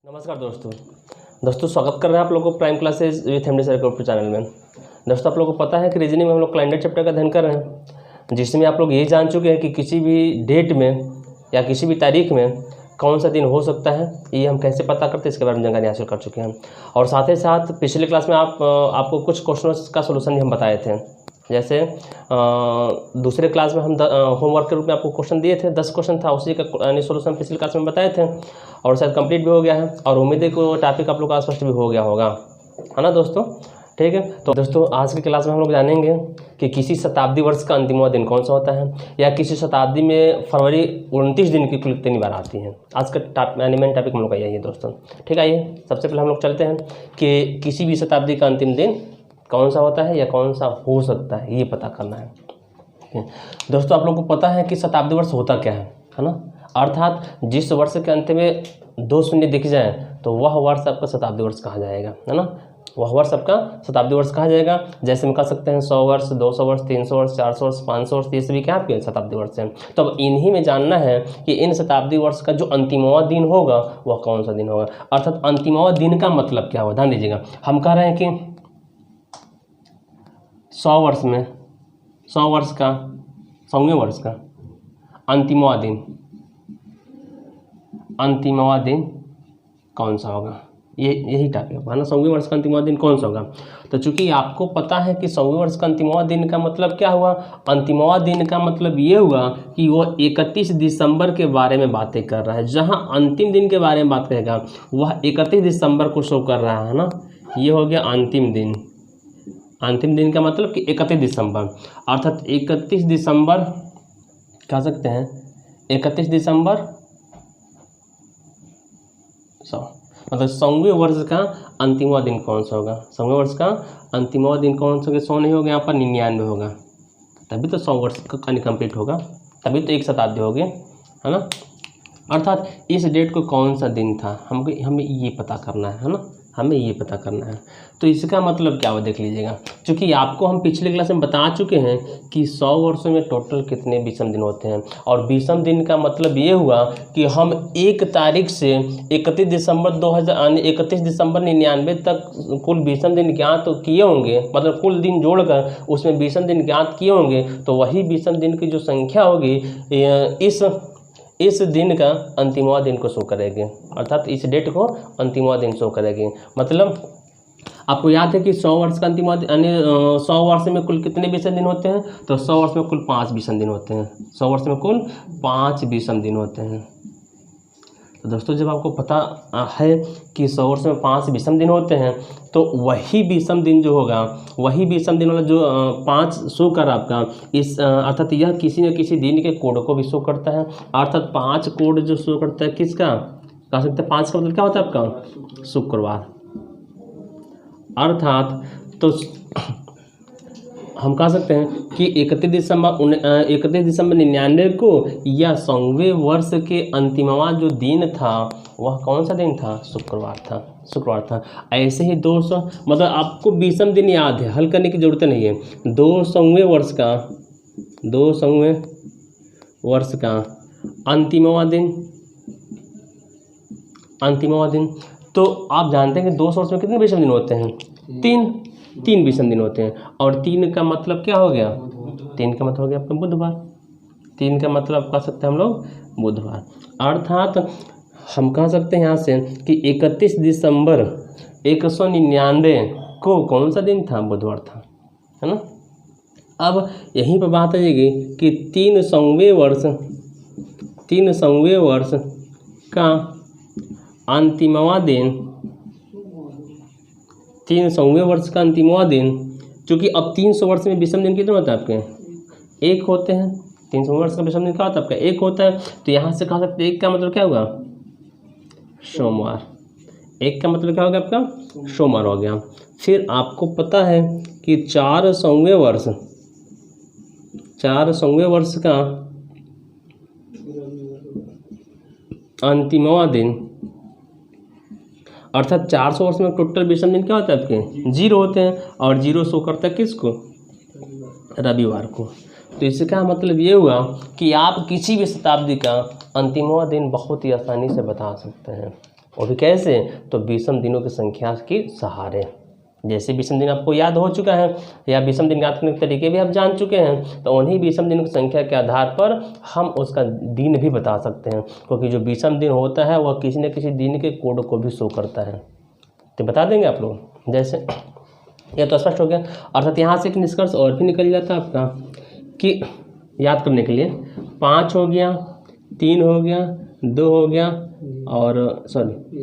नमस्कार दोस्तों स्वागत कर रहे हैं आप लोगों को prime classes with MD sir YouTube channel में। दोस्तों आप लोगों को पता है कि रीजनिंग में हम लोग कैलेंडर चैप्टर का अध्ययन कर रहे हैं, जिसमें आप लोग ये जान चुके हैं कि किसी भी डेट में या किसी भी तारीख में कौन सा दिन हो सकता है, ये हम कैसे पता करते हैं इसके बारे में जानकारी हासिल कर चुके हैं। और साथ ही साथ पिछले क्लास में आपको कुछ क्वेश्चनों का सोल्यूशन भी हम बताए थे। जैसे दूसरे क्लास में हम होमवर्क के रूप में आपको क्वेश्चन दिए थे, 10 क्वेश्चन था, उसी का सोल्यूशन पिछले क्लास में बताए थे और शायद कंप्लीट भी हो गया है। और उम्मीद है कि वो टॉपिक आप लोग का स्पष्ट भी हो गया होगा, है ना दोस्तों। ठीक है, तो दोस्तों आज की क्लास में हम लोग जानेंगे कि किसी शताब्दी वर्ष का अंतिमवा दिन कौन सा होता है, या किसी शताब्दी में फरवरी 29 दिन की कुल कितनी बार आती है। आज का मेन टॉपिक हम लोग का यही है दोस्तों। ठीक है, आइए सबसे पहले हम लोग चलते हैं कि किसी भी शताब्दी का अंतिम दिन कौन सा होता है या कौन सा हो सकता है, ये पता करना है। दोस्तों आप लोगों को पता है कि शताब्दी वर्ष होता क्या है ना। अर्थात जिस वर्ष के अंत में 2 शून्य दिख जाए तो वह वर्ष आपका शताब्दी वर्ष कहा जाएगा, है ना। वह वर्ष आपका शताब्दी वर्ष कहा जाएगा। जैसे हम कह सकते हैं 100 वर्ष, 200 वर्ष, 300 वर्ष, 400 वर्ष, 500 वर्ष, ये सभी क्या आपके शताब्दी वर्ष हैं। तो अब इन्हीं में जानना है कि इन शताब्दी वर्ष का जो अंतिमवा दिन होगा वह कौन सा दिन होगा। अर्थात अंतिमवा दिन का मतलब क्या होगा, ध्यान दीजिएगा। हम कह रहे हैं कि 100 वर्ष में 100 वर्ष का 100वें वर्ष का अंतिमवा दिन कौन सा होगा, यही टॉपिक है ना। 100वें वर्ष का अंतिमवा दिन कौन सा होगा। तो चूंकि आपको पता है कि 100वें वर्ष का अंतिमवा दिन का मतलब क्या हुआ, अंतिमवा दिन का मतलब ये हुआ कि वो 31 दिसंबर के बारे में बातें कर रहा है। जहां अंतिम दिन के बारे में बात करेगा वह 31 दिसंबर को शो कर रहा है ना। ये हो गया अंतिम दिन। अंतिम दिन का मतलब कि 31 दिसंबर, अर्थात 31 दिसंबर कह सकते हैं 31 दिसंबर 100, मतलब 100वें वर्ष का अंतिमवा दिन कौन सा होगा। 100वें वर्ष का अंतिमवा दिन कौन सा होगा, 100 नहीं होगा, यहाँ पर 99 होगा, तभी तो 100 वर्ष का कंप्लीट होगा, तभी तो एक शताब्दी होगी, है ना। अर्थात इस डेट को कौन सा दिन था हमें ये पता करना है ना, हमें ये पता करना है। तो इसका मतलब क्या हुआ देख लीजिएगा। क्योंकि आपको हम पिछले क्लास में बता चुके हैं कि 100 वर्षों में टोटल कितने विषम दिन होते हैं। और विषम दिन का मतलब ये हुआ कि हम 1 तारीख से 31 दिसंबर 99 तक कुल विषम दिन ज्ञात किए होंगे, मतलब कुल दिन जोड़कर उसमें विषम दिन ज्ञात किए होंगे। तो वही विषम दिन की जो संख्या होगी इस दिन का अंतिमवा दिन को शो करेगी, अर्थात इस डेट को अंतिमवा दिन शो करेगी। मतलब आपको याद है कि 100 वर्ष का अंतिमवा यानी 100 वर्ष में कुल कितने विषम दिन होते हैं, तो 100 वर्ष में कुल 5 विषम दिन होते हैं। 100 वर्ष में कुल 5 विषम दिन होते हैं। तो दोस्तों जब आपको पता है कि 100 वर्ष में 5 विषम दिन होते हैं, तो वही विषम दिन जो होगा, वही विषम दिन वाला जो 5 शो कर आपका इस अर्थात यह किसी न किसी दिन के कोड को भी शो करता है। अर्थात 5 कोड जो शो करता है किसका, कह सकते हैं 5 का मतलब क्या होता है आपका, शुक्रवार। अर्थात तो हम कह सकते हैं कि 31 दिसंबर 99 को या 100वें वर्ष के अंतिमवा जो दिन था वह कौन सा दिन था, शुक्रवार था। ऐसे ही 200 मतलब आपको विषम दिन याद है, हल करने की जरूरत नहीं है। 200वें वर्ष का अंतिमवा दिन तो आप जानते हैं कि 200 वर्ष में कितने विषम दिन होते हैं, 3 विषम दिन होते हैं। और 3 का मतलब क्या हो गया, 3 का मतलब हो गया आपका बुधवार। 3 का मतलब कह सकते हैं हम लोग बुधवार। अर्थात हम कह सकते हैं यहाँ से कि 31 दिसंबर 199 को कौन सा दिन था, बुधवार था, है ना। अब यहीं पर बात आएगी कि 3 सौवें वर्ष का अंतिमवा दिन, 300वें वर्ष का अंतिमवा दिन, क्योंकि अब 300 वर्ष में विषम दिन कितने होते हैं आपके, 1 होते हैं। 300 वर्ष का विषम दिन क्या होता है आपका, 1 होता है। तो यहाँ से कह सकते हैं 1 का मतलब क्या होगा, सोमवार। 1 का मतलब क्या हो गया आपका, सोमवार हो गया। फिर आपको पता है कि 400वें वर्ष का अंतिमवा दिन, अर्थात 400 वर्ष में टोटल विषम दिन क्या होता है आपके, 0 होते हैं। और 0 शो करता है किसको, रविवार को। तो इसका मतलब ये हुआ कि आप किसी भी शताब्दी का अंतिमवा दिन बहुत ही आसानी से बता सकते हैं। वो भी कैसे, तो विषम दिनों की संख्या के सहारे। जैसे विषम दिन आपको याद हो चुका है या विषम दिन याद करने के तरीके भी आप जान चुके हैं, तो उन्हीं विषम दिनों की संख्या के आधार पर हम उसका दिन भी बता सकते हैं, क्योंकि जो विषम दिन होता है वह किसी न किसी दिन के कोड को भी शो करता है। तो बता देंगे आप लोग। जैसे यह तो स्पष्ट हो गया। अर्थात यहाँ से एक निष्कर्ष और भी निकल जाता है आपका कि याद करने के लिए 5 हो गया, 3 हो गया, 2 हो गया और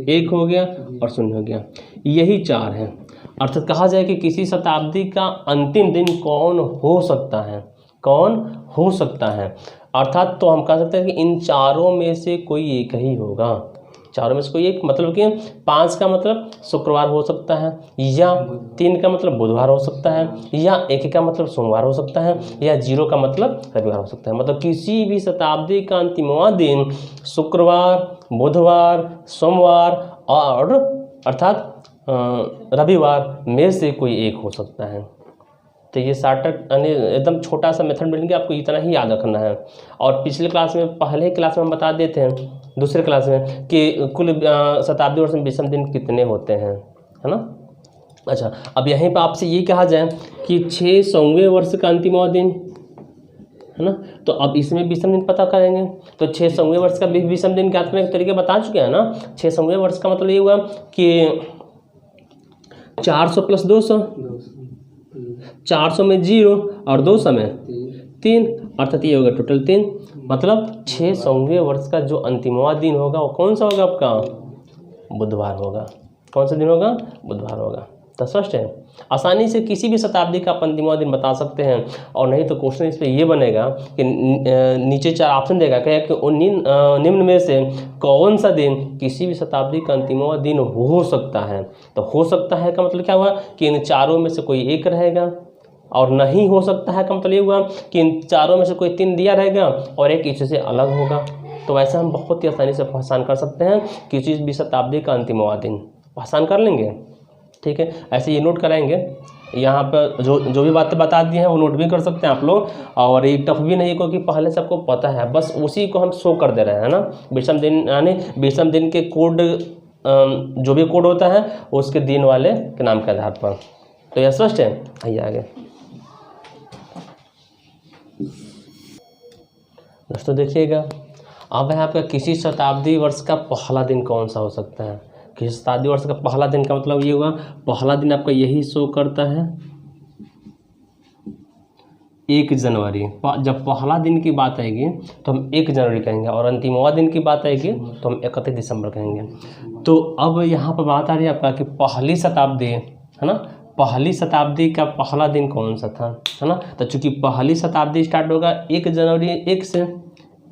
1 हो गया और 0 हो गया, यही 4 हैं। अर्थात कहा जाए कि किसी शताब्दी का अंतिम दिन कौन हो सकता है, कौन हो सकता है। अर्थात तो हम कह सकते हैं कि इन चारों में से कोई एक ही होगा। चारों में से कोई एक, मतलब कि 5 का मतलब शुक्रवार हो सकता है, या 3 का मतलब बुधवार हो सकता है, या 1 का मतलब सोमवार हो सकता है, या 0 का मतलब रविवार हो सकता है। मतलब किसी भी शताब्दी का अंतिमवां दिन शुक्रवार, बुधवार, सोमवार और अर्थात रविवार में से कोई एक हो सकता है। तो ये शॉर्टकट यानी एकदम छोटा सा मेथड मिल गया, आपको इतना ही याद रखना है। और पिछले क्लास में, पहले क्लास में हम बता देते हैं, दूसरे क्लास में, कि कुल शताब्दी वर्ष में विषम दिन कितने होते हैं, है ना। अच्छा, अब यहीं पर आपसे ये कहा जाए कि 600वें वर्ष का अंतिमवां दिन, है ना, तो अब इसमें विषम दिन पता करेंगे। तो 600वें वर्ष का विषम दिन ज्ञात करने के तरीके बता चुके हैं ना। 600वें वर्ष का मतलब ये हुआ कि 400 + 200, 400 में 0 और 200 में 3, अर्थात ये होगा टोटल 3। मतलब 600वें वर्ष का जो अंतिमवां दिन होगा वो कौन सा होगा आपका, बुधवार होगा। कौन सा दिन होगा, बुधवार होगा। तो स्पष्ट है, आसानी से किसी भी शताब्दी का अंतिमवां दिन बता सकते हैं। और नहीं तो क्वेश्चन इस पर ये बनेगा कि नीचे 4 ऑप्शन देगा, कहे कि निम्न में से कौन सा दिन किसी भी शताब्दी का अंतिमवां दिन हो सकता है। तो हो सकता है का मतलब क्या हुआ कि इन चारों में से कोई एक रहेगा, और नहीं हो सकता है का मतलब ये हुआ कि इन चारों में से कोई 3 दिया रहेगा और एक इससे अलग होगा। तो वैसे हम बहुत ही आसानी से पहचान कर सकते हैं किसी भी शताब्दी का अंतिमवां दिन, पहचान कर लेंगे। ठीक है, ऐसे ये नोट कराएंगे। यहाँ पर जो भी बातें बता दी हैं वो नोट भी कर सकते हैं आप लोग। और ये टफ भी नहीं, क्योंकि पहले से आपको पता है, बस उसी को हम शो कर दे रहे हैं ना। विषम दिन यानी विषम दिन के कोड, जो भी कोड होता है उसके दिन वाले के नाम के आधार पर। तो यह स्पष्ट है। आइए आगे दोस्तों देखिएगा। अब है आपका किसी शताब्दी वर्ष का पहला दिन कौन सा हो सकता है। किसी शताब्दी वर्ष का पहला दिन का मतलब ये हुआ, पहला दिन आपका यही शो करता है 1 जनवरी। जब पहला दिन की बात आएगी तो हम 1 जनवरी कहेंगे, और अंतिमवां दिन की बात आएगी तो हम 31 दिसंबर कहेंगे। तो अब यहाँ पर बात आ रही है आपका कि पहली शताब्दी, है ना, पहली शताब्दी का पहला दिन कौन सा था, है ना। तो चूंकि पहली शताब्दी स्टार्ट होगा 1 जनवरी 1 से,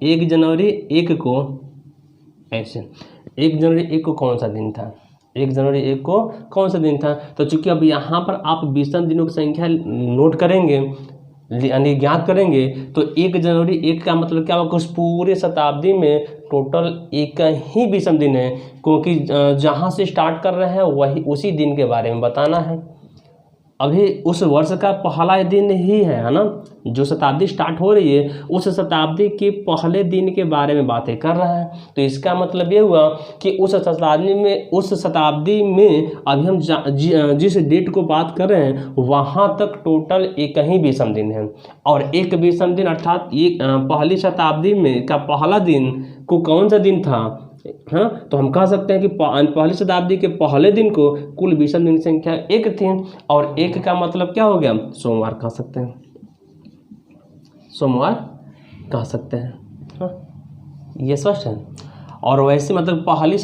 1 जनवरी 1 को ऐसे, 1 जनवरी 1 को कौन सा दिन था, 1 जनवरी 1 को कौन सा दिन था। तो चूंकि अब यहाँ पर आप विषम दिनों की संख्या नोट करेंगे यानी ज्ञात करेंगे, तो 1 जनवरी 1 का मतलब क्या होगा, उस पूरे शताब्दी में टोटल एक ही विषम दिन है, क्योंकि जहाँ से स्टार्ट कर रहे हैं वही उसी दिन के बारे में बताना है। अभी उस वर्ष का पहला दिन ही है ना, जो शताब्दी स्टार्ट हो रही है उस शताब्दी के पहले दिन के बारे में बातें कर रहा है। तो इसका मतलब ये हुआ कि उस शताब्दी में अभी हम जिस डेट को बात कर रहे हैं वहाँ तक टोटल एक ही विषम दिन है। और एक विषम दिन अर्थात एक पहली शताब्दी में का पहला दिन को कौन सा दिन था, हाँ, तो हम कह सकते हैं कि पहली शताब्दी के पहले दिन को कुल विषम दिन की संख्या 1 थी। और 1 का मतलब क्या हो गया, सोमवार कह सकते हैं, सोमवार कह सकते हैं। हाँ, ये स्पष्ट है। और वैसे मतलब पहली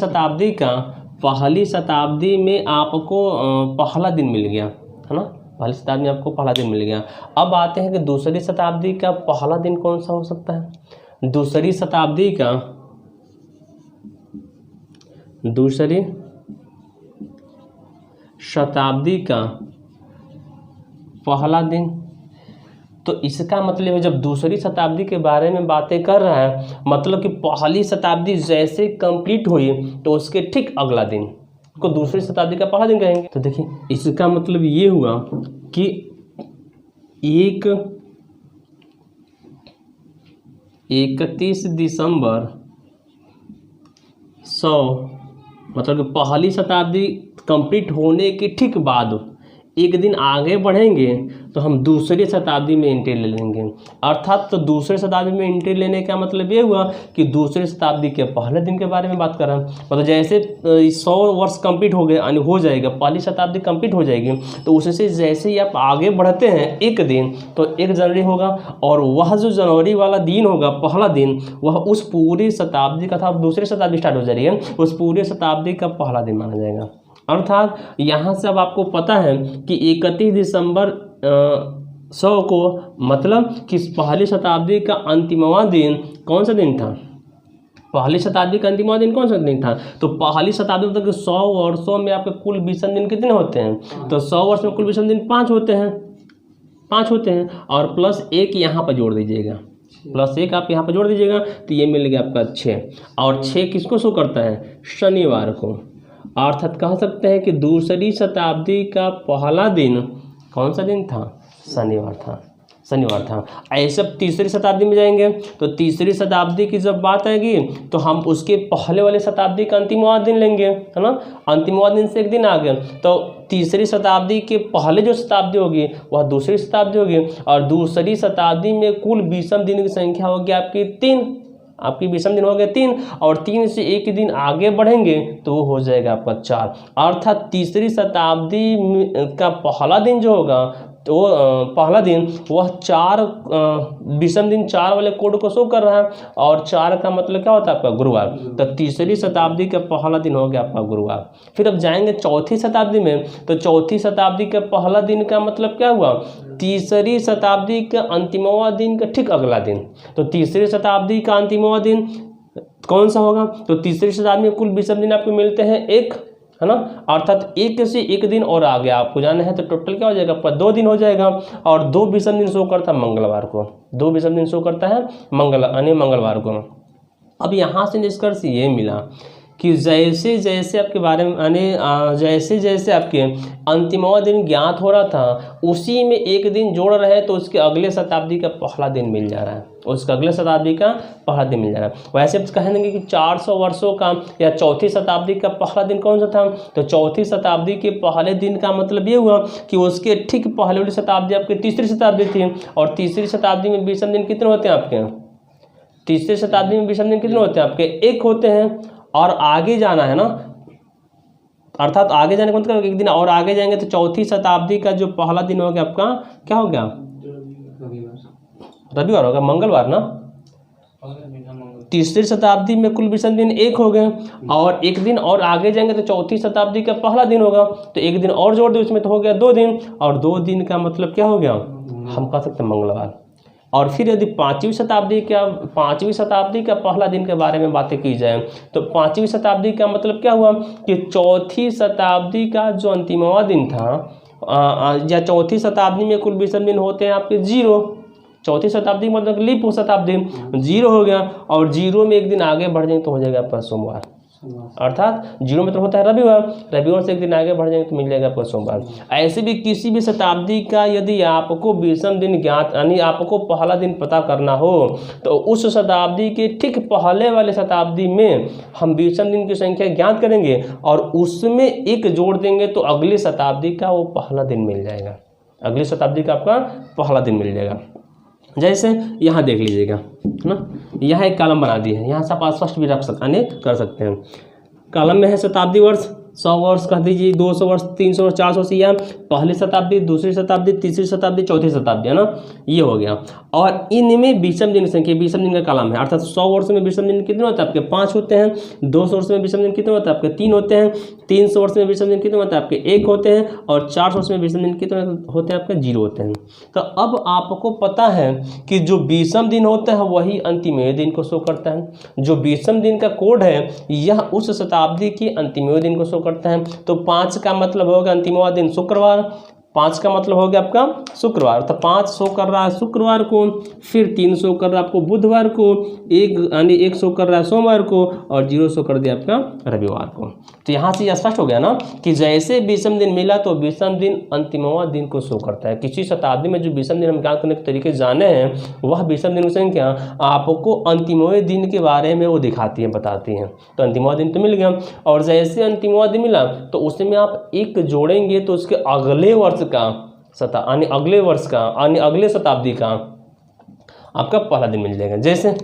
शताब्दी में आपको पहला दिन मिल गया, है ना, पहली शताब्दी में आपको पहला दिन मिल गया। अब आते हैं कि दूसरी शताब्दी का पहला दिन कौन सा हो सकता है। दूसरी शताब्दी का पहला दिन, तो इसका मतलब है जब दूसरी शताब्दी के बारे में बातें कर रहा है मतलब कि पहली शताब्दी जैसे कंप्लीट हुई तो उसके ठीक अगला दिन को दूसरी शताब्दी का पहला दिन कहेंगे। तो देखिए इसका मतलब ये हुआ कि 31 दिसंबर 100 मतलब कि पहली शताब्दी कंप्लीट होने के ठीक बाद एक दिन आगे बढ़ेंगे तो हम दूसरी शताब्दी में एंट्री ले लेंगे। अर्थात तो दूसरे शताब्दी में एंट्री लेने का मतलब ये हुआ कि दूसरी शताब्दी के पहले दिन के बारे में बात कर रहे हैं। मतलब जैसे 100 वर्ष कंप्लीट हो गए हो जाएगा, पहली शताब्दी कंप्लीट हो जाएगी, तो उससे जैसे ही आप आगे बढ़ते हैं एक दिन, तो 1 जनवरी होगा, और वह जो जनवरी वाला दिन होगा पहला दिन, वह उस पूरी शताब्दी का था, दूसरी शताब्दी स्टार्ट हो जा रही है, उस पूरी शताब्दी का पहला दिन माना जाएगा। अर्थात यहाँ से अब आपको पता है कि 31 दिसंबर 100 को मतलब कि पहली शताब्दी का अंतिमवां दिन कौन सा दिन था? पहली शताब्दी का अंतिमवां दिन कौन सा दिन था? तो पहली शताब्दी मतलब कि 100 वर्षों में आपके कुल विषम दिन कितने होते हैं? तो 100 वर्ष में कुल विषम दिन 5 होते हैं, 5 होते हैं, और प्लस 1 यहाँ पर जोड़ दीजिएगा, प्लस 1 आप यहाँ पर जोड़ दीजिएगा, तो ये मिल गया आपका 6। और 6 किसको शो करता है? शनिवार को। अर्थात कह सकते हैं कि दूसरी शताब्दी का पहला दिन कौन सा दिन था? शनिवार था, शनिवार था। ऐसे अब तीसरी शताब्दी में जाएंगे तो तीसरी शताब्दी की जब बात आएगी तो हम उसके पहले वाले शताब्दी का अंतिमवां दिन लेंगे, है ना। अंतिमवां दिन से एक दिन आगे, तो तीसरी शताब्दी के पहले जो शताब्दी होगी वह दूसरी शताब्दी होगी, और दूसरी शताब्दी में कुल विषम दिन की संख्या होगी आपकी 3, आपकी विषम दिन हो गया 3, और 3 से एक दिन आगे बढ़ेंगे तो वो हो जाएगा आपका 4। अर्थात तीसरी शताब्दी का पहला दिन जो होगा तो पहला दिन वह 4 विषम दिन 4 वाले कोड को शो कर रहा है, और 4 का मतलब क्या होता है आपका? गुरुवार। तो तीसरी शताब्दी का पहला दिन हो गया आपका गुरुवार। फिर अब जाएंगे चौथी शताब्दी में, तो चौथी शताब्दी का पहला दिन का मतलब क्या हुआ? तीसरी शताब्दी का अंतिमवां दिन का ठीक अगला दिन। तो तीसरी शताब्दी का अंतिमवां दिन कौन सा होगा? तो तीसरी शताब्दी में कुल विषम दिन आपको मिलते हैं 1, है ना। अर्थात 1 से 1 दिन और आगे आपको जाना है, तो टोटल क्या हो जाएगा आपका? 2 दिन हो जाएगा, और 2 विषम दिन शो करता है मंगलवार को, 2 विषम दिन शो करता है मंगलवार को। अब यहाँ से निष्कर्ष ये मिला कि जैसे जैसे आपके बारे में जैसे जैसे आपके अंतिमवां दिन ज्ञात हो रहा था, उसी में एक दिन जोड़ रहे हैं तो उसके अगले शताब्दी का पहला दिन मिल जा रहा है, उसका अगले शताब्दी का पहला दिन मिल जा रहा है। वैसे कहेंगे कि 400 वर्षों का या चौथी शताब्दी का पहला दिन कौन सा था? तो चौथी शताब्दी के पहले दिन का मतलब ये हुआ कि उसके ठीक पहले वाली शताब्दी आपकी तीसरी शताब्दी थी, और तीसरी शताब्दी में विषम दिन कितने होते हैं आपके? तीसरी शताब्दी में विषम दिन कितने होते हैं आपके? 1 होते हैं, और आगे जाना है ना, अर्थात आगे जाने का मतलब एक दिन और आगे जाएंगे तो चौथी शताब्दी का जो पहला दिन हो गया आपका क्या हो गया? रविवार होगा, मंगलवार ना। तीसरी शताब्दी में कुल विषम दिन 1 हो गए, और एक दिन और आगे जाएंगे तो चौथी शताब्दी का पहला दिन होगा, तो एक दिन और जोड़ दो उसमें तो हो गया 2 दिन, और 2 दिन का मतलब क्या हो गया? हम कह सकते हैं मंगलवार। और फिर यदि पाँचवीं शताब्दी का पहला दिन के बारे में बातें की जाए तो पाँचवीं शताब्दी का मतलब क्या हुआ कि चौथी शताब्दी का जो अंतिमवां दिन था, या चौथी शताब्दी में कुल विषम दिन होते हैं आपके 0। चौथी शताब्दी मतलब लीप शताब्दी 0 हो गया, और 0 में एक दिन आगे बढ़ जाएंगे तो हो जाएगा आपका सोमवार। अर्थात 0 मतलब होता है रविवार, रविवार से एक दिन आगे बढ़ जाएंगे तो मिल जाएगा आपको सोमवार। ऐसे भी किसी भी शताब्दी का यदि आपको विषम दिन ज्ञात, यानी आपको पहला दिन पता करना हो, तो उस शताब्दी के ठीक पहले वाले शताब्दी में हम विषम दिन की संख्या ज्ञात करेंगे और उसमें 1 जोड़ देंगे तो अगली शताब्दी का वो पहला दिन मिल जाएगा, अगली शताब्दी का आपका पहला दिन मिल जाएगा। जैसे यहाँ देख लीजिएगा, है ना, यहाँ एक कॉलम बना दी है, यहाँ से आप स्पष्ट भी कर सकते हैं। कॉलम में है शताब्दी वर्ष, 100 वर्ष कह दीजिए, 200 वर्ष, 300 वर्ष, 400 वर्ष, या पहली शताब्दी, दूसरी शताब्दी, तीसरी शताब्दी, चौथी शताब्दी, है ना, ये हो गया। और इनमें विषम दिन संख्या, विषम दिन का कॉलम है, अर्थात 100 वर्ष में विषम दिन कितने होते हैं आपके? 5 होते हैं। 200 वर्ष में विषम दिन कितने होते हैं आपके? 3 होते हैं। 300 वर्ष में विषम दिन कितने होते हैं आपके? 1 होते हैं। और 400 वर्ष में विषम दिन कितने होते हैं आपके? 0 होते हैं। तो अब आपको पता है कि जो विषम दिन होता है वही अंतिमवें दिन को शो करता है। जो विषम दिन का कोड है यह उस शताब्दी की अंतिमवें दिन को शो करता है। तो 5 का मतलब होगा अंतिमवां दिन शुक्रवार, 5 का मतलब हो गया आपका शुक्रवार, तो 5 शो कर रहा है शुक्रवार को, फिर 3 शो कर रहा है आपको बुधवार को, 1 यानी 1 शो कर रहा है सोमवार को, और 0 शो कर दिया आपका रविवार को। तो यहाँ से स्पष्ट हो गया ना कि जैसे विषम दिन मिला तो विषम दिन अंतिमवा दिन को शो करता है। किसी शताब्दी में जो विषम दिन हम ज्ञात करने के तरीके जाने हैं, वह विषम दिन की संख्या आपको अंतिमवे दिन के बारे में वो दिखाती है, बताती हैं। तो अंतिमवा दिन तो मिल गया, और जैसे अंतिमवा दिन मिला तो उसमें आप 1 जोड़ेंगे तो उसके अगले वर्ष का यानी अगले वर्ष का यानी अगले शताब्दी का आपका पहला दिन मिल जाएगा। जैसे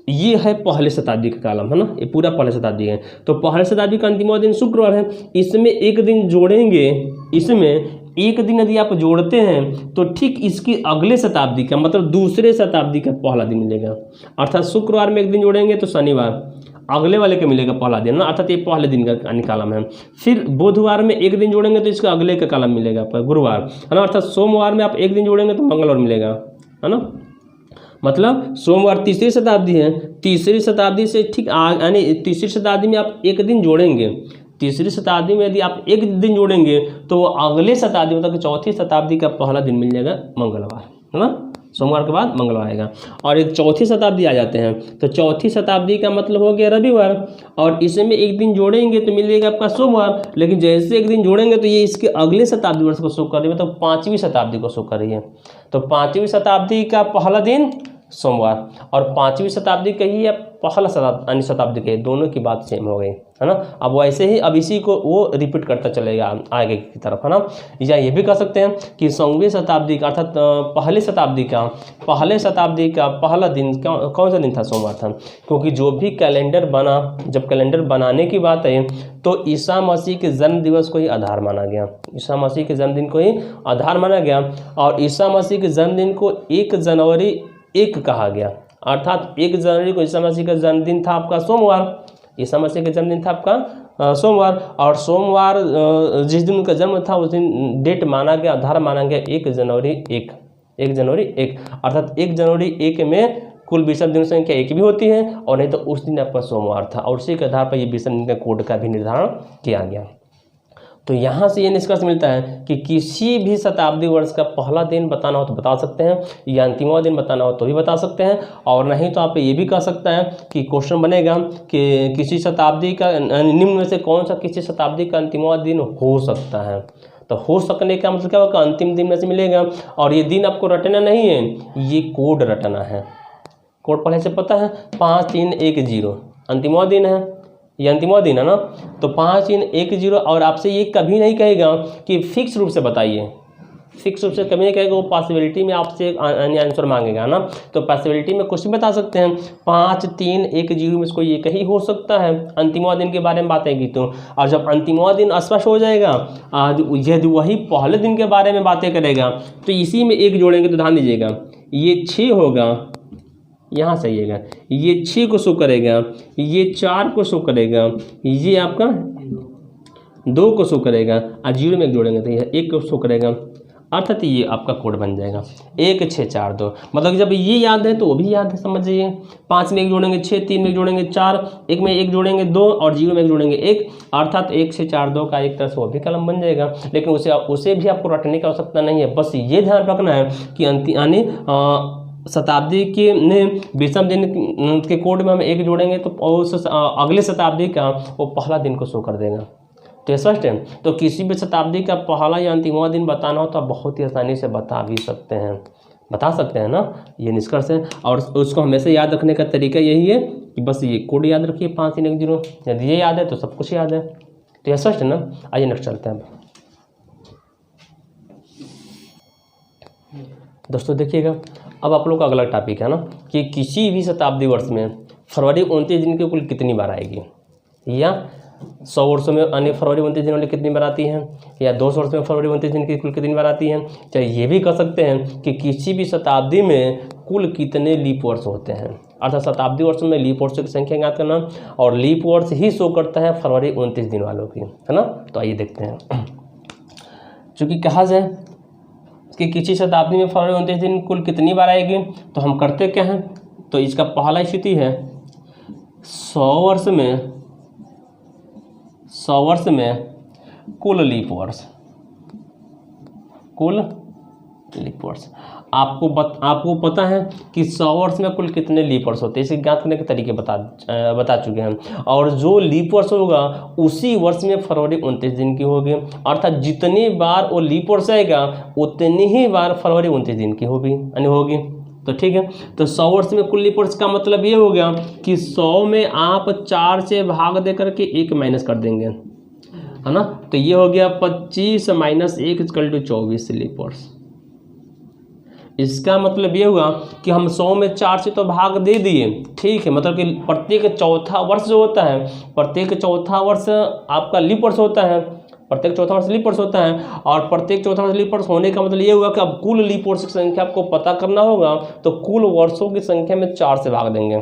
ये है पहले शताब्दी का कॉलम है ना, ये पूरा पहले शताब्दी है, तो पहले शताब्दी का अंतिम दिन शुक्रवार है, इसमें 1 दिन जोड़ेंगे, इसमें 1 दिन यदि आप जोड़ते हैं तो ठीक इसकी अगले शताब्दी का मतलब दूसरे शताब्दी का पहला दिन मिलेगा। अर्थात शुक्रवार में 1 दिन जोड़ेंगे तो शनिवार अगले वाले का मिलेगा पहला दिन ना, अर्थात ये पहले दिन का कॉलम है। फिर बुधवार में 1 दिन जोड़ेंगे तो इसका अगले का कॉलम मिलेगा आपका गुरुवार है ना, अर्थात सोमवार में आप 1 दिन जोड़ेंगे तो मंगलवार मिलेगा है ना। मतलब सोमवार तीसरी शताब्दी है, तीसरी शताब्दी से ठीक यानी तीसरी शताब्दी में आप 1 दिन जोड़ेंगे, तीसरी शताब्दी में यदि आप 1 दिन जोड़ेंगे तो वो अगले शताब्दी मतलब चौथी शताब्दी का पहला दिन मिल जाएगा मंगलवार है ना, सोमवार के बाद मंगलवार आएगा। और एक चौथी शताब्दी आ जाते हैं तो चौथी शताब्दी का मतलब हो गया रविवार, और इसमें 1 दिन जोड़ेंगे तो मिलेगा आपका सोमवार, लेकिन जैसे 1 दिन जोड़ेंगे तो ये इसके अगले शताब्दी वर्ष को शो कर रही है, मतलब 5वीं शताब्दी को शो कर रही है। तो 5वीं शताब्दी का पहला दिन सोमवार, और 5वीं शताब्दी का ही पहला शताब्दी के दोनों की बात सेम हो गई है ना। अब वैसे ही अब इसी को वो रिपीट करता चलेगा आगे की तरफ है ना। या ये भी कह सकते हैं कि 9वीं शताब्दी का अर्थात पहले शताब्दी का पहला दिन कौन सा दिन था? सोमवार था, क्योंकि जो भी कैलेंडर बना, जब कैलेंडर बनाने की बात है तो ईसा मसीह के जन्म दिवस को ही आधार माना गया, ईसा मसीह के जन्मदिन को ही आधार माना गया, और ईसा मसीह के जन्मदिन को 1 जनवरी 1 कहा गया, अर्थात 1 जनवरी को ईसा मसीह का जन्मदिन था आपका सोमवार, ईसा मसीह का जन्मदिन था आपका सोमवार, और सोमवार जिस दिन उनका जन्म था उस दिन डेट माना गया, आधार माना गया 1 जनवरी 1, अर्थात 1 जनवरी 1 में कुल विषम दिन संख्या 1 भी होती है, और नहीं तो उस दिन आपका सोमवार था, और उसी के आधार पर ये विषम दिन का कोड का भी निर्धारण किया गया। तो यहाँ से ये निष्कर्ष मिलता है कि किसी भी शताब्दी वर्ष का पहला दिन बताना हो तो बता सकते हैं, या अंतिमवा दिन बताना हो तो भी बता सकते हैं, और नहीं तो आप ये भी कह सकता है कि क्वेश्चन बनेगा कि किसी शताब्दी का निम्न में से कौन सा किसी शताब्दी का अंतिमवा दिन हो सकता है। तो हो सकने का मतलब क्या होगा? अंतिम दिन में से मिलेगा, और ये दिन आपको रटना नहीं है, ये कोड रटना है। कोड पहले से पता है, 5310 अंतिमवा दिन है, ये अंतिमवा दिन है ना, तो 5310, और आपसे ये कभी नहीं कहेगा कि फिक्स रूप से बताइए, फिक्स रूप से कभी नहीं कहेगा, वो पॉसिबिलिटी में आपसे आंसर मांगेगा ना। तो पॉसिबिलिटी में कुछ भी बता सकते हैं, 5310 में इसको ये कहीं हो सकता है, अंतिमवा दिन के बारे में बात आएगी तो। और जब अंतिमवा दिन स्पष्ट हो जाएगा, यदि वही पहले दिन के बारे में बातें करेगा तो इसी में 1 जोड़ेंगे तो ध्यान दीजिएगा, ये 6 होगा, यहाँ सही है, ये 6 को शो करेगा, ये 4 को शो करेगा, ये आपका 2 को शो करेगा, और 0 में 1 जोड़ेंगे तो ये 1 को शो करेगा, अर्थात ये आपका कोड बन जाएगा 1642। मतलब जब ये याद है तो वो भी याद है, समझिए। 5 में 1 जोड़ेंगे 6, 3 में 1 जोड़ेंगे 4, 1 में 1 जोड़ेंगे 2, और 0 में 1 जोड़ेंगे 1, अर्थात 1642 का एक तरह से वो भी कलम बन जाएगा। लेकिन उसे भी आपको रटने की आवश्यकता नहीं है, बस ये ध्यान रखना है कि यानी शताब्दी के ने विषम दिन के कोड में हम 1 जोड़ेंगे तो उस अगले शताब्दी का वो पहला दिन को शो कर देगा। तो स्पष्ट है। तो किसी भी शताब्दी का पहला या अंतिमवा दिन बताना हो तो आप बहुत ही आसानी से बता भी सकते हैं, बता सकते हैं ना, ये निष्कर्ष है। और उसको हमेशा याद रखने का तरीका यही है कि बस ये कोड याद रखिए 5310, यदि ये याद है तो सब कुछ याद है। तो स्पष्ट है ना। आइए नेक्स्ट चलते हैं दोस्तों। देखिएगा अब आप लोग का अगला टॉपिक है ना कि किसी भी शताब्दी वर्ष में फरवरी 29 दिन की कुल कितनी बार आएगी, या 100 वर्षों में यानी फरवरी 29 दिन वाली कितनी बार आती है, या 200 वर्ष में फरवरी 29 दिन की कुल कितनी बार आती है। चाहे ये भी कह सकते हैं कि किसी भी शताब्दी में कुल कितने लीप वर्ष होते हैं, अर्थात शताब्दी वर्षों में लीप वर्षों की संख्या ज्ञात करना, और लीप वर्ष ही शो करता है फरवरी 29 दिन वालों की, है ना। तो आइए देखते हैं। चूँकि कहा जाए कि किसी शताब्दी में फरवरी 29 दिन कुल कितनी बार आएगी, तो हम करते क्या हैं, तो इसका पहला स्थिति है 100 वर्ष में कुल लीप वर्ष, कुल लीप वर्ष। आपको पता है कि 100 वर्ष में कुल कितने लीप वर्ष होते हैं, इसे ज्ञात करने के तरीके बता चुके हैं। और जो लीप वर्ष होगा उसी वर्ष में फरवरी 29 दिन की होगी, अर्थात जितनी बार वो लीप वर्ष आएगा उतनी ही बार फरवरी 29 दिन की होगी। तो ठीक है, तो 100 वर्ष में कुल लीप वर्ष का मतलब ये हो गया कि 100 में आप 4 से भाग दे करके 1 माइनस कर देंगे, है ना। तो ये हो गया 25 - 1 = 24 लीप वर्ष। इसका मतलब ये हुआ कि हम 100 में 4 से तो भाग दे दिए, ठीक है, मतलब कि प्रत्येक चौथा वर्ष जो होता है, प्रत्येक चौथा वर्ष आपका लीप वर्ष होता है, प्रत्येक चौथा वर्ष लीप वर्ष होता है। और प्रत्येक चौथा वर्ष लीप वर्ष होने का मतलब ये हुआ कि अब कुल लीप वर्ष की संख्या आपको पता करना होगा, तो कुल वर्षों की संख्या में 4 से भाग देंगे।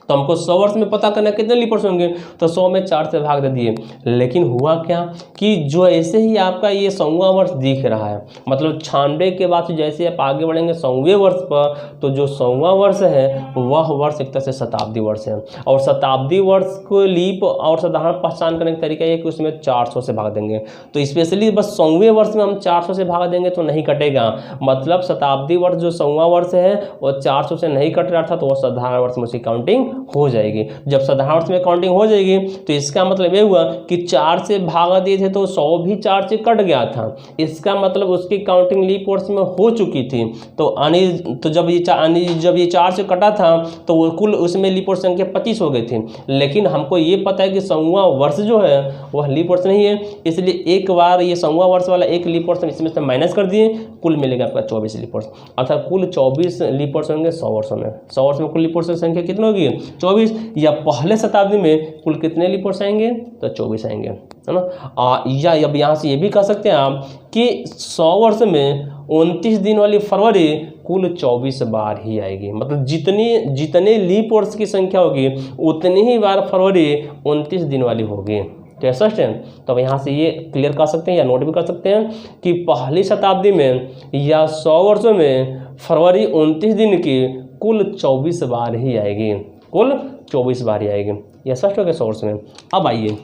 तो हमको 100 वर्ष में पता करना कितने लीप वर्ष होंगे, तो 100 में 4 से भाग दे दिए। लेकिन हुआ क्या कि जो ऐसे ही आपका ये 100वां वर्ष दिख रहा है, मतलब 96 के बाद जैसे आप आगे बढ़ेंगे 100वें वर्ष पर, तो जो 100वां वर्ष है वह वर्ष एक तरह से शताब्दी वर्ष है। और शताब्दी वर्ष को लीप और साधारण पहचान करने का तरीका ये कि उसमें 400 से भाग देंगे। तो स्पेशली बस 100वें वर्ष में हम 400 से भाग देंगे तो नहीं कटेगा, मतलब शताब्दी वर्ष जो 100वां वर्ष है वो 400 से नहीं कट रहा था, तो वो साधारण वर्ष में उसकी काउंटिंग हो जाएगी। जब साधारण वर्ष में काउंटिंग हो जाएगी तो इसका मतलब ये हुआ कि 4 से भाग दिए थे तो 100 भी 4 से कट गया था, इसका मतलब उसकी काउंटिंग लीप वर्ष में हो चुकी थी। तो जब ये 4 से कटा था तो वो कुल उसमें लीप वर्ष संख्या 25 हो गई थी। लेकिन हमको ये पता है कि 100वां वर्ष जो है वह लीप वर्ष नहीं है, इसलिए एक बार ये 100वां वर्ष वाला एक लीप वर्ष इसमें से माइनस कर दिए, कुल मिलेगा आपका 24 लीप वर्ष। अर्थात कुल 24 लीप वर्ष होंगे 100 वर्षों में। 100 वर्ष में कुल लीप वर्ष की संख्या कितनी होगी, 24। या पहले शताब्दी में कुल कितने लीप वर्ष आएंगे, तो 24 आएंगे, है ना। या अब यहाँ से ये भी कह सकते हैं आप कि 100 वर्ष में 29 दिन वाली फरवरी कुल 24 बार ही आएगी, मतलब जितने लीप वर्ष की संख्या होगी उतनी ही बार फरवरी 29 दिन वाली होगी। तो ऐसा है, तो अब यहाँ से ये क्लियर कर सकते हैं या नोट भी कर सकते हैं कि पहली शताब्दी में या 100 वर्षों में फरवरी 29 दिन की कुल 24 बार ही आएगी, कुल 24 बार ही आएगी। यह स्पष्ट हो गया 100 वर्ष में। अब आइए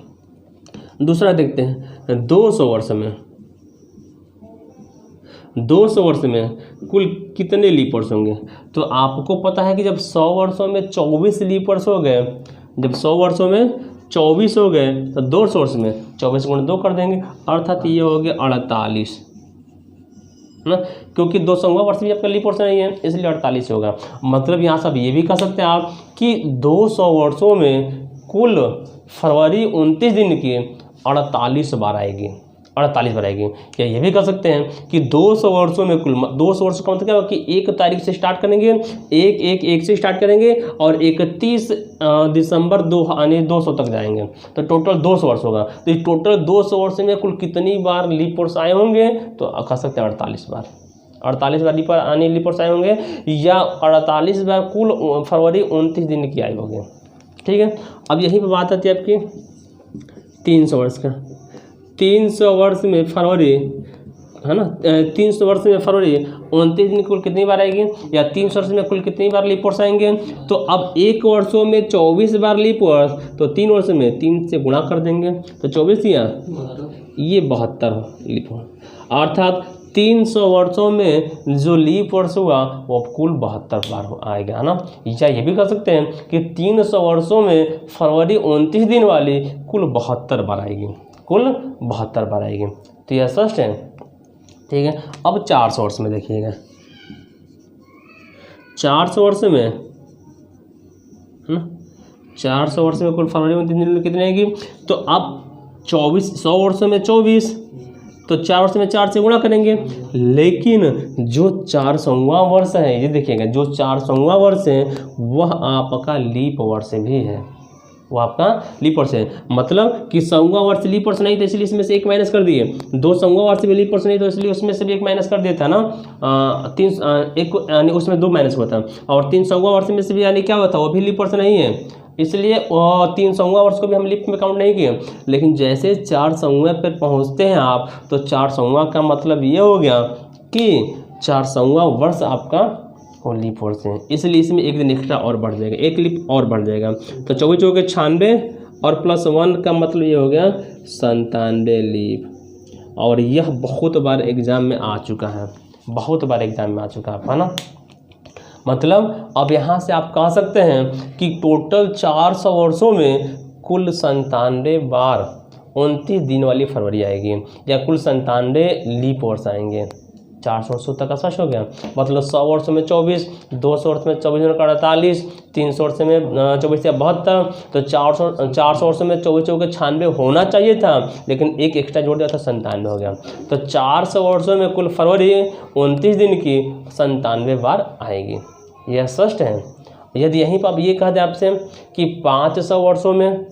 दूसरा देखते हैं 200 वर्ष में। 200 वर्ष में कुल कितने लीप वर्ष होंगे, तो आपको पता है कि जब 100 वर्षों में 24 लीप वर्ष हो गए, जब 100 वर्षों में 24 हो गए तो 200 वर्ष में 24 × 2 कर देंगे, अर्थात ये हो गया 48, है ना, क्योंकि 200वां वर्ष भी आपका लीप वर्ष नहीं है इसलिए 48 होगा। मतलब यहाँ से ये भी कह सकते हैं आप कि 200 वर्षों में कुल फरवरी 29 दिन की 48 बार आएगी, 48 बार आएगी। या ये भी कह सकते हैं कि 200 वर्षों में कुल 200 वर्ष का मतलब क्या होगा कि 1 तारीख से स्टार्ट करेंगे, 1 से स्टार्ट करेंगे और 31 दिसंबर 200 तक जाएंगे, तो टोटल 200 वर्ष होगा। तो इस टोटल 200 वर्ष में कुल कितनी बार लीप वर्ष आए होंगे, तो कह सकते हैं 48 बार। 48 बार लीप वर्ष आए होंगे या 48 बार कुल फरवरी 29 दिन की आए होंगे, ठीक है। अब यहीं पर बात आती है आपकी 300 वर्ष का। 300 वर्ष में फरवरी, है ना, 300 वर्ष में फरवरी 29 दिन कुल कितनी बार आएगी, या 300 वर्ष में कुल कितनी बार लीप वर्ष आएंगे। तो अब 1 वर्षों में 24 बार लीप वर्ष, तो 3 वर्ष में 3 से गुणा कर देंगे, तो 24 या ये 72 लीप वर्ष, अर्थात 300 वर्षों में जो लीप वर्ष हुआ वो कुल 72 बार आएगा, है ना। या ये भी कह सकते हैं कि 300 वर्षों में फरवरी 29 दिन वाली कुल 72 बार आएगी, कुल 72 बार आएगी। तो यह स्पष्ट है, ठीक है। अब 400 वर्ष में देखिएगा, 400 वर्ष में, है ना, 400 वर्ष में कुल फरवरी 29 दिन कितनी आएगी, तो अब 24, 100 वर्षों में 24, तो 4 वर्ष में 4 से गुणा करेंगे। लेकिन जो 400वां वर्ष है, ये देखिएगा, जो 400वां वर्ष है वह आपका लीप वर्ष भी है, वो आपका लीप वर्ष है। मतलब कि 100वां वर्ष लीप वर्ष नहीं था इसलिए इसमें से 1 माइनस कर दिए, 200वां वर्ष भी लीप वर्ष नहीं तो इसलिए उसमें से भी 1 माइनस कर देता ना, 1 यानी उसमें 2 माइनस होता, और 300वां वर्ष में से भी यानी क्या होता, वो भी लीप वर्ष नहीं है, इसलिए 300वां वर्ष को भी हम लीप में काउंट नहीं किए। लेकिन जैसे 400वें पर पहुँचते हैं आप, तो 400वां का मतलब ये हो गया कि 400वां वर्ष आपका और लीप वर्ष है, इसलिए इसमें 1 दिन एक्स्ट्रा और बढ़ जाएगा, 1 लीप और बढ़ जाएगा। तो 24 96 और +1 का मतलब ये हो गया 97 लीप। और यह बहुत बार एग्जाम में आ चुका है, बहुत बार एग्जाम में आ चुका है ना। मतलब अब यहाँ से आप कह सकते हैं कि टोटल 400 वर्षों में कुल 97 बार 29 दिन वाली फरवरी आएगी, या कुल 97 लीप वर्ष आएंगे। 400 वर्षों तक का स्पष्ट हो गया। मतलब 100 वर्षों में 24, 200 वर्ष में 24 का 48, 300 वर्ष में 24 या 72, तो 400 वर्षों में 24 के 96 होना चाहिए था, लेकिन एक एक्स्ट्रा जोड़ दिया था, 97 हो गया। तो 400 वर्षों में कुल फरवरी 29 दिन की 97 बार आएगी। यह स्पष्ट है। यदि यहीं पर अब ये कह दे आपसे कि 500 वर्षों में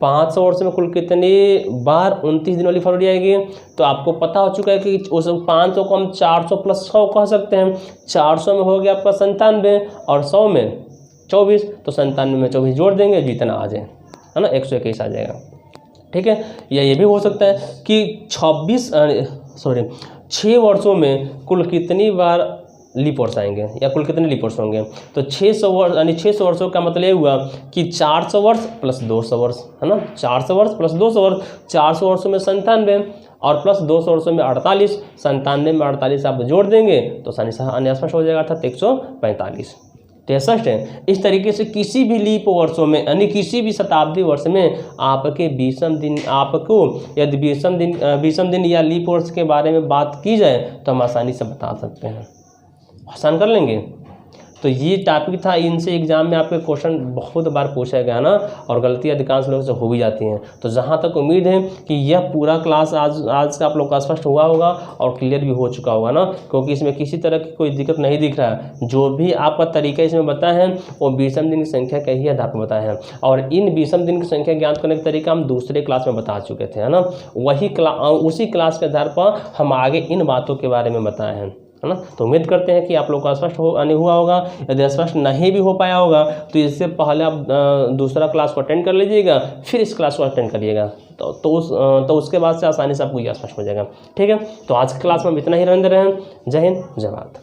कुल कितनी बार 29 दिन वाली फरवरी आएगी, तो आपको पता हो चुका है कि उस 500 को हम 400 + 100 कह सकते हैं। 400 में हो गया आपका 97 और 100 में 24, तो 97 में 24 जोड़ देंगे, जितना आ जाए, है ना, 121 आ जाएगा। ठीक है। या ये भी हो सकता है कि 6 वर्षों में कुल कितनी बार लीप वर्ष आएंगे, या कुल कितने लीप वर्ष होंगे। तो 600 वर्ष, यानी 600 वर्षों का मतलब ये हुआ कि 400 वर्ष + 200 वर्ष, है ना, 400 वर्ष + 200 वर्ष। 400 वर्षों में 97 और प्लस 200 वर्षों में 48, 97 में 48 आप जोड़ देंगे तो स्पष्ट हो जाएगा, अर्थात 145। 63 है। इस तरीके से किसी भी लीप वर्षों में, यानी किसी भी शताब्दी वर्ष में आपके विषम दिन, आपको यदि विषम दिन या लीप वर्ष के बारे में बात की जाए तो हम आसानी से बता सकते हैं, आसान कर लेंगे। तो ये टॉपिक था, इनसे एग्जाम में आपके क्वेश्चन बहुत बार पूछा गया ना, और गलती अधिकांश लोगों से हो भी जाती हैं। तो जहाँ तक उम्मीद है कि यह पूरा क्लास आज का आप लोग का स्पष्ट हुआ होगा और क्लियर भी हो चुका होगा ना, क्योंकि इसमें किसी तरह की कोई दिक्कत नहीं दिख रहा है। जो भी आपका तरीका इसमें बताया है वो विषम दिन की संख्या के ही आधार पर बताया है, और इन विषम दिन की संख्या ज्ञात करने का तरीका हम दूसरे क्लास में बता चुके थे, है ना। उसी क्लास के आधार पर हम आगे इन बातों के बारे में बताए हैं, है ना। तो उम्मीद करते हैं कि आप लोग का स्पष्ट हुआ होगा। यदि स्पष्ट नहीं भी हो पाया होगा तो इससे पहले आप दूसरा क्लास को अटेंड कर लीजिएगा, फिर इस क्लास को अटेंड करिएगा, तो उसके बाद से आसानी से आपको यह स्पष्ट हो जाएगा। ठीक है। तो आज की क्लास में हम इतना ही रहने दे रहे हैं। जय हिंद, जय भारत।